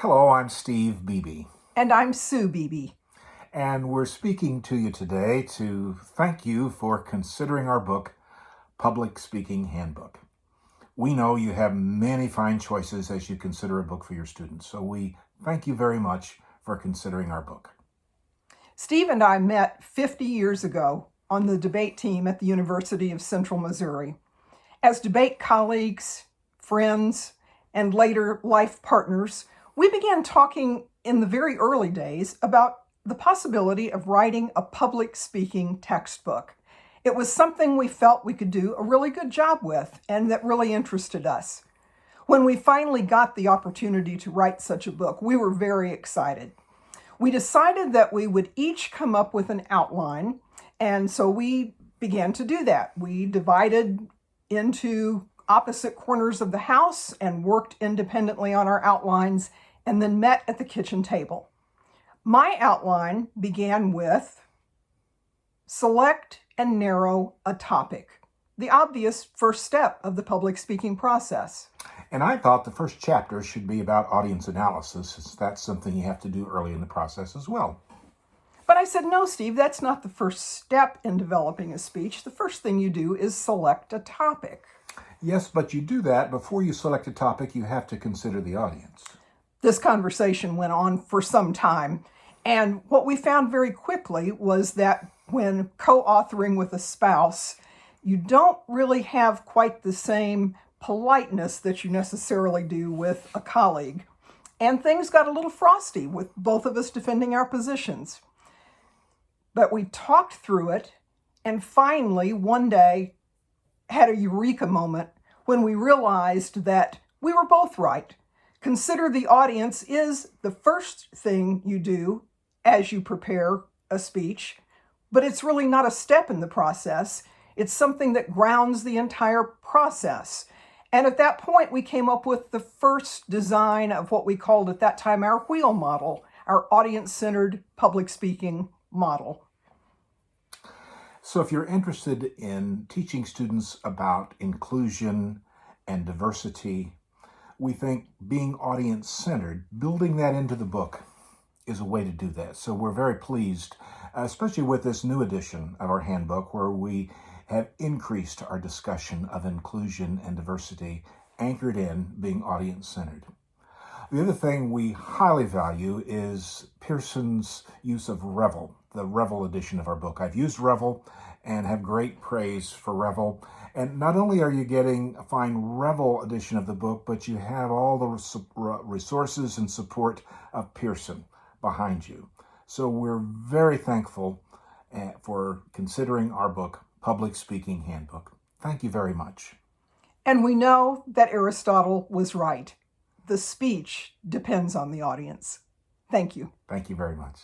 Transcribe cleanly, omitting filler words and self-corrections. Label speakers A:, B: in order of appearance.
A: Hello, I'm Steve Beebe,
B: And I'm Sue Beebe.
A: and we're speaking to you today to thank you for considering our book, Public Speaking Handbook. We know you have many fine choices as you consider a book for your students, so we thank you very much for considering our book.
B: Steve and I met 50 years ago on the debate team at the University of Central Missouri. As debate colleagues, friends, and later life partners, we began talking in the very early days about the possibility of writing a public speaking textbook. It was something we felt we could do a really good job with and that really interested us. When we finally got the opportunity to write such a book, we were very excited. We decided that we would each come up with an outline, and so we began to do that. We divided into opposite corners of the house and worked independently on our outlines and then met at the kitchen table. My outline began with select and narrow a topic, the obvious first step of the public speaking process.
A: And I thought the first chapter should be about audience analysis, since that's something you have to do early in the process as well.
B: But I said, no, Steve, that's not the first step in developing a speech. The first thing you do is select a topic.
A: Yes, but you do that before you select a topic, you have to consider the audience.
B: This conversation went on for some time, and what we found very quickly was that when co-authoring with a spouse, you don't really have quite the same politeness that you necessarily do with a colleague. And things got a little frosty with both of us defending our positions. But we talked through it and finally one day had a eureka moment when we realized that we were both right. Consider the audience is the first thing you do as you prepare a speech, but it's really not a step in the process. It's something that grounds the entire process. And at that point, we came up with the first design of what we called at that time our wheel model, our audience-centered public speaking model.
A: So if you're interested in teaching students about inclusion and diversity, we think being audience-centered, building that into the book, is a way to do that. So we're very pleased, especially with this new edition of our handbook, where we have increased our discussion of inclusion and diversity, anchored in being audience-centered. The other thing we highly value is Pearson's use of Revel, the Revel edition of our book. I've used Revel and have great praise for Revel. And not only are you getting a fine Revel edition of the book, but you have all the resources and support of Pearson behind you. So we're very thankful for considering our book, Public Speaking Handbook. Thank you very much.
B: And we know that Aristotle was right. The speech depends on the audience. Thank you.
A: Thank you very much.